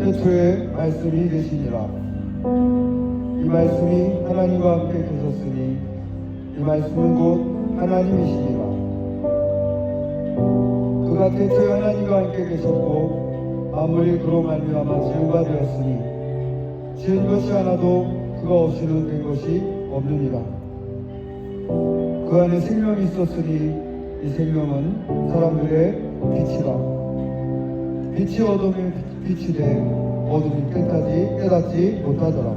태초에 말씀이 계시니라. 이 말씀이 하나님과 함께 계셨으니 이 말씀은 곧 하나님이시니라. 그가 태초에 하나님과 함께 계셨고 만물이 그로 말미암아 지은 바 되었으니 지은 것이 하나도 그가 없이는 된 것이 없느니라. 그 안에 생명이 있었으니 이 생명은 사람들의 빛이라. 빛이 어둠에 빛이 돼 어둠이 깨닫지 못하더라.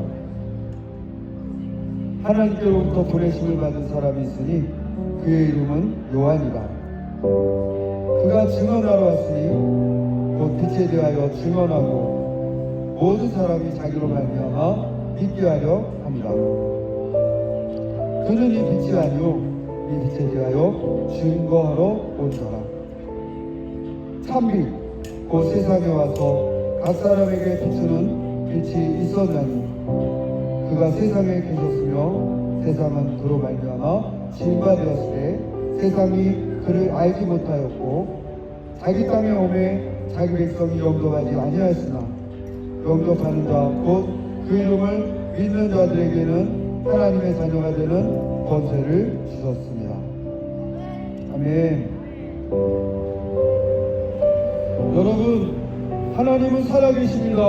하나님께로부터 보내심을 받은 사람이 있으니 그의 이름은 요한이라. 그가 증언하러 왔으니 곧 빛에 대하여 증언하고 모든 사람이 자기로 말미암아 믿게 하려 함이라. 그는 이 빛이 아니요 이 빛에 대하여 증거하러 온 자라. 참빛 곧 세상에 와서 각 사람에게 비추는 빛이 있었나니 그가 세상에 계셨으며 세상은 그로 말미암아 지은 바 되었으되 세상이 그를 알지 못하였고 자기 땅에 오매 자기 백성이 영접하지 아니하였으나 영접하는 자 곧 그 이름을 믿는 자들에게는 하나님의 자녀가 되는 권세를 주셨습니다. 아멘. 여러분, 하나님은 살아계십니다.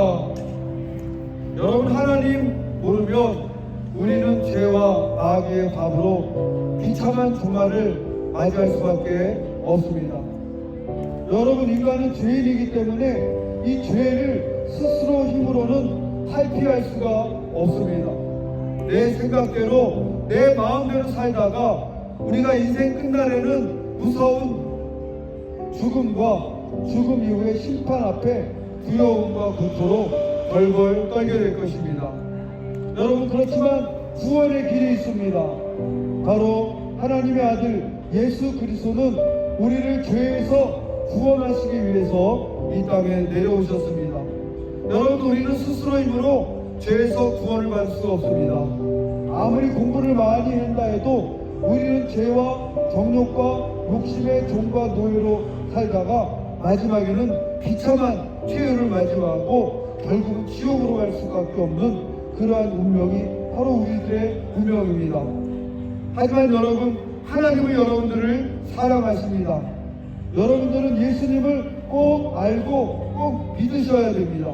여러분, 하나님 모르면 우리는 죄와 마귀의 밥으로 비참한 주말을 맞이할 수밖에 없습니다. 여러분, 인간은 죄인이기 때문에 이 죄를 스스로 힘으로는 탈피할 수가 없습니다. 내 생각대로 내 마음대로 살다가 우리가 인생 끝날에는 무서운 죽음과 죽음 이후의 심판 앞에 두려움과 공포로 벌벌 떨게 될 것입니다. 여러분, 그렇지만 구원의 길이 있습니다. 바로 하나님의 아들 예수 그리스도는 우리를 죄에서 구원하시기 위해서 이 땅에 내려오셨습니다. 여러분, 우리는 스스로 힘으로 죄에서 구원을 받을 수가 없습니다. 아무리 공부를 많이 한다 해도 우리는 죄와 정욕과 욕심의 종과 노예로 살다가 마지막에는 비참한 최후를 맞이하고 결국은 지옥으로 갈 수밖에 없는 그러한 운명이 바로 우리들의 운명입니다. 하지만 여러분, 하나님은 여러분들을 사랑하십니다. 여러분들은 예수님을 꼭 알고 꼭 믿으셔야 됩니다.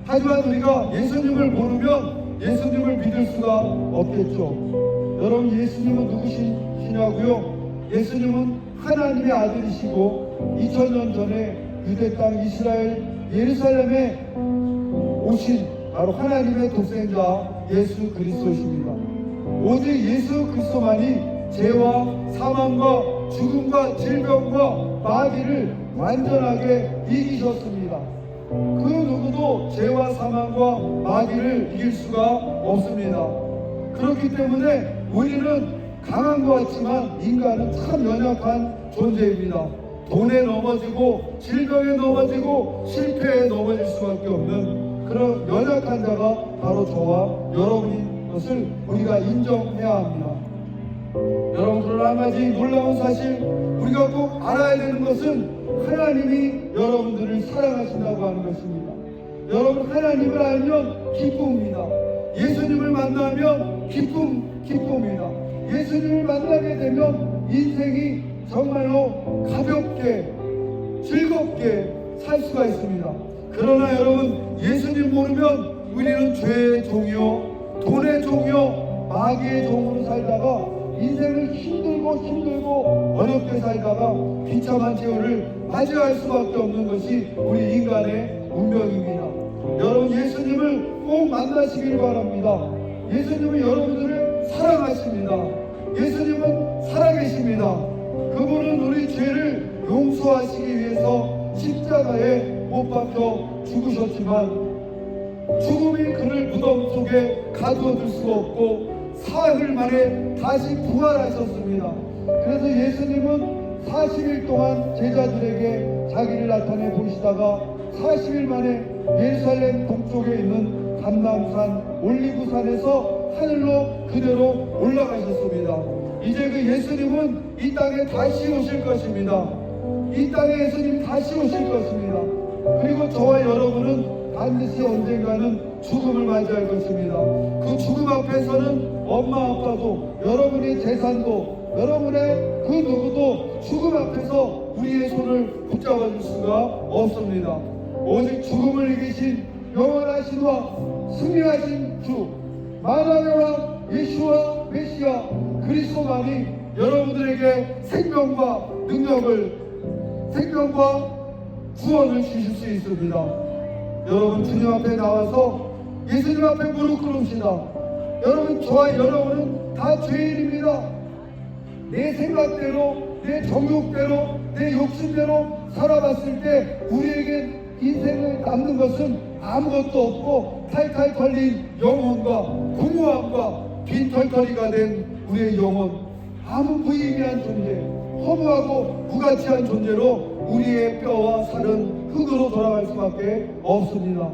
하지만 우리가 예수님을 모르면 예수님을 믿을 수가 없겠죠. 여러분, 예수님은 누구시냐고요? 예수님은 하나님의 아들이시고 2000년 전에 유대 땅 이스라엘 예루살렘에 오신 바로 하나님의 독생자 예수 그리스도십니다. 오직 예수 그리스도만이 죄와 사망과 죽음과 질병과 마귀를 완전하게 이기셨습니다. 그 누구도 죄와 사망과 마귀를 이길 수가 없습니다. 그렇기 때문에 우리는 강한 것 같지만 인간은 참 연약한 존재입니다. 돈에 넘어지고 질병에 넘어지고 실패에 넘어질 수밖에 없는 그런 연약한 자가 바로 저와 여러분인 것을 우리가 인정해야 합니다. 여러분, 그러나 한 가지 놀라운 사실, 우리가 꼭 알아야 되는 것은 하나님이 여러분들을 사랑하신다고 하는 것입니다. 여러분, 하나님을 알면 기쁨입니다. 예수님을 만나면 기쁨입니다. 예수님을 만나게 되면 인생이 정말로 가볍게 즐겁게 살 수가 있습니다. 그러나 여러분, 예수님 모르면 우리는 죄의 종이요 돈의 종이요 마귀의 종으로 살다가 인생을 힘들고 어렵게 살다가 비참한 최후를 맞이할 수밖에 없는 것이 우리 인간의 운명입니다. 여러분, 예수님을 꼭 만나시길 바랍니다. 예수님은 여러분들을 사랑하십니다. 예수님은 살아계십니다. 그분은 우리 죄를 용서하시기 위해서 십자가에 못 박혀 죽으셨지만 죽음이 그를 무덤 속에 가두어둘 수가 없고 사흘 만에 다시 부활하셨습니다. 그래서 예수님은 40일 동안 제자들에게 자기를 나타내 보시다가 40일 만에 예루살렘 동쪽에 있는 감람산 올리브산에서 하늘로 그대로 올라가셨습니다. 이제 그 예수님은 이 땅에 다시 오실 것입니다. 이 땅에 예수님 다시 오실 것입니다. 그리고 저와 여러분은 반드시 언젠가는 죽음을 맞이할 것입니다. 그 죽음 앞에서는 엄마 아빠도 여러분의 재산도 여러분의 그 누구도 죽음 앞에서 우리의 손을 붙잡아 줄 수가 없습니다. 오직 죽음을 이기신 영원하신와 승리하신 주 만왕의 왕 예수와 메시아 그리스도만이 여러분들에게 생명과 구원을 주실 수 있습니다. 여러분 주님 앞에 나와서 예수님 앞에 무릎 꿇읍시다. 여러분 저와 여러분은 다 죄인입니다. 내 생각대로 내 정욕대로 내 욕심대로 살아봤을 때 우리에게 인생을 남는 것은 아무것도 없고 탈탈 털린 영혼과 공허함과 빈털터리가 된 우리의 영혼, 아무 무의미한 존재, 허무하고 무가치한 존재로 우리의 뼈와 살은 흙으로 돌아갈 수밖에 없습니다.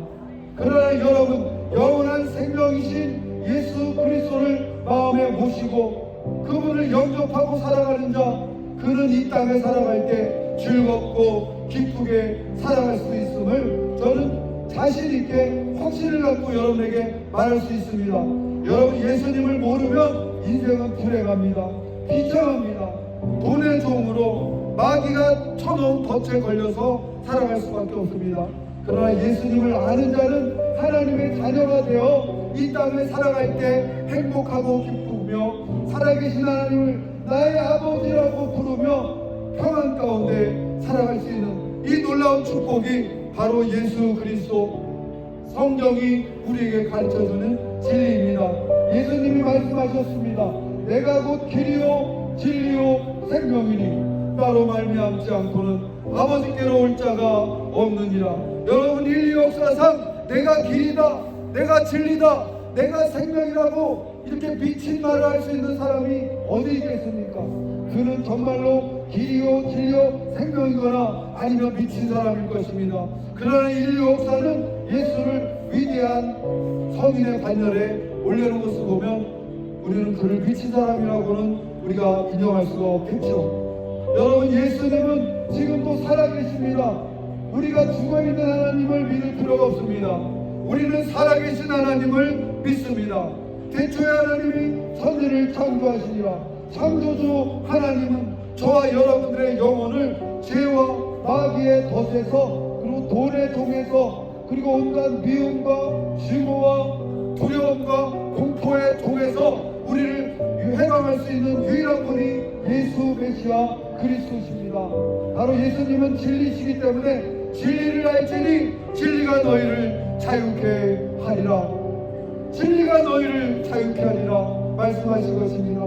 그러나 여러분, 영원한 생명이신 예수 그리스도를 마음에 모시고 그분을 영접하고 살아가는 자, 그는 이 땅에 살아갈 때 즐겁고 기쁘게 살아갈 수 있음을 저는 자신 있게 확신을 갖고 여러분에게 말할 수 있습니다. 여러분 예수님을 모르면 인생은 불행합니다. 비참합니다. 돈의 종으로 마귀가 쳐놓은 덫에 걸려서 살아갈 수밖에 없습니다. 그러나 예수님을 아는 자는 하나님의 자녀가 되어 이 땅에 살아갈 때 행복하고 기쁘며 살아계신 하나님을 나의 아버지라고 부르며 평안 가운데 살아갈 수 있는 이 놀라운 축복이 바로 예수 그리스도 성경이 우리에게 가르쳐주는 진리입니다. 예수님이 말씀하셨습니다. 내가 곧 길이요 진리요 생명이니 나로 말미암지 않고는 아버지께로 올 자가 없느니라. 여러분 인류 역사상 내가 길이다, 내가 진리다, 내가 생명이라고 이렇게 미친 말을 할 수 있는 사람이 어디 있겠습니까? 그는 정말로 길이요 진리요 생명이거나 아니면 미친 사람일 것입니다. 그러나 인류 역사는 예수를 위대한 성인의 반열에 올려놓은 것을 보면 우리는 그를 미친 사람이라고는 우리가 인정할 수가 없겠죠. 여러분 예수님은 지금도 살아계십니다. 우리가 죽어있는 하나님을 믿을 필요가 없습니다. 우리는 살아계신 하나님을 믿습니다. 태초에 하나님이 천지를 창조하시니라. 창조주 하나님은 저와 여러분들의 영혼을 죄와 마귀의 덫에서 그리고 돈의 종에서 그리고 온갖 미움과 증오와 두려움과 공포의 종에서 우리를 해방할 수 있는 유일한 분이 예수 메시아 그리스도십니다. 바로 예수님은 진리시기 때문에 진리를 알지니 진리가 너희를 자유케 하리라. 진리가 너희를 자유케 하리라 말씀하신 것입니다.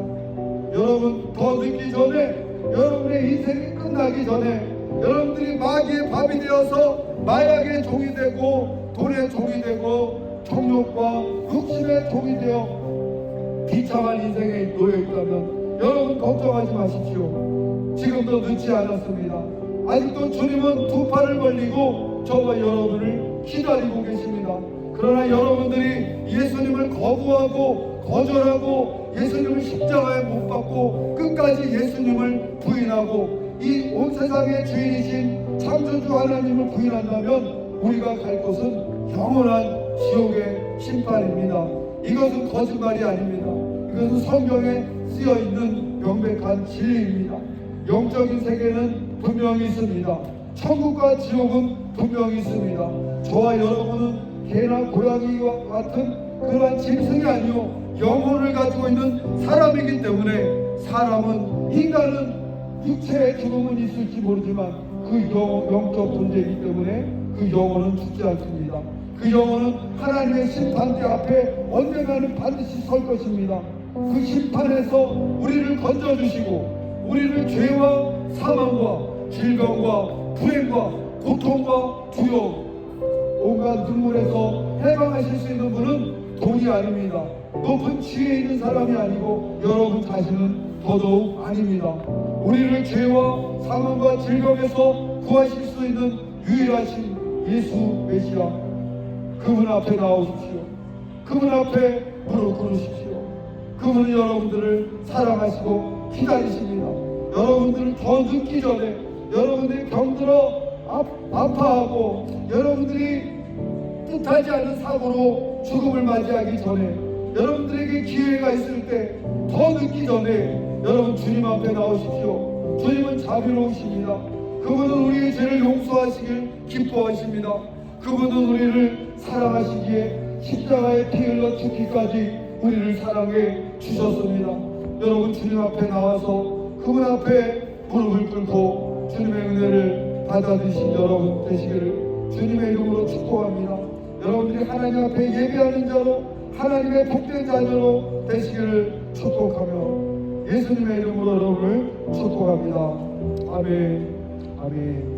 여러분 더 늦기 전에, 여러분의 인생이 끝나기 전에 여러분들이 마귀의 밥이 되어서 마약의 종이 되고 돈의 종이 되고 정욕과 욕심의 종이 되어 비참한 인생에 놓여 있다면 여러분 걱정하지 마십시오. 지금도 늦지 않았습니다. 아직도 주님은 두 팔을 벌리고 저와 여러분을 기다리고 계십니다. 그러나 여러분들이 예수님을 거부하고 거절하고 예수님을 십자가에 못 박고 끝까지 예수님을 부인하고 이 온 세상의 주인이신 창조주 하나님을 부인한다면 우리가 갈 곳은 영원한 지옥의 심판입니다. 이것은 거짓말이 아닙니다. 이것은 성경에 쓰여있는 명백한 진리입니다. 영적인 세계는 분명히 있습니다. 천국과 지옥은 분명히 있습니다. 저와 여러분은 개나 고양이와 같은 그러한 짐승이 아니요 영혼을 가지고 있는 사람이기 때문에 인간은 육체의 죽음은 있을지 모르지만 그 영적 존재이기 때문에 그 영혼은 죽지 않습니다. 그 영혼은 하나님의 심판대 앞에 언젠가는 반드시 설 것입니다. 그 심판에서 우리를 건져주시고 우리를 죄와 사망과 질병과 불행과 고통과 두려움 온갖 눈물에서 해방하실 수 있는 분은 돈이 아닙니다. 높은 지위에 있는 사람이 아니고 여러분 자신은 더더욱 아닙니다. 우리를 죄와 사망과 질병에서 구하실 수 있는 유일하신 예수 메시아, 그분 앞에 나오십시오. 그분 앞에 무릎 꿇으십시오. 그분은 여러분들을 사랑하시고 기다리십니다. 여러분들을 더 늦기 전에, 여러분들이 병들어 아파하고 여러분들이 뜻하지 않은 사고로 죽음을 맞이하기 전에, 여러분들에게 기회가 있을 때 더 늦기 전에 여러분 주님 앞에 나오십시오. 주님은 자비로우십니다. 그분은 우리의 죄를 용서하시길 기뻐하십니다. 그분은 우리를 사랑하시기에 십자가에 피 흘러 죽기까지 우리를 사랑해 주셨습니다. 여러분 주님 앞에 나와서 그분 앞에 무릎을 꿇고 주님의 은혜를 받아들이신 여러분 되시기를 주님의 이름으로 축복합니다. 여러분들이 하나님 앞에 예배하는 자로, 하나님의 복된 자녀로 되시기를 축복하며 예수님의 이름으로 여러분을 축복합니다. 아멘. 아멘.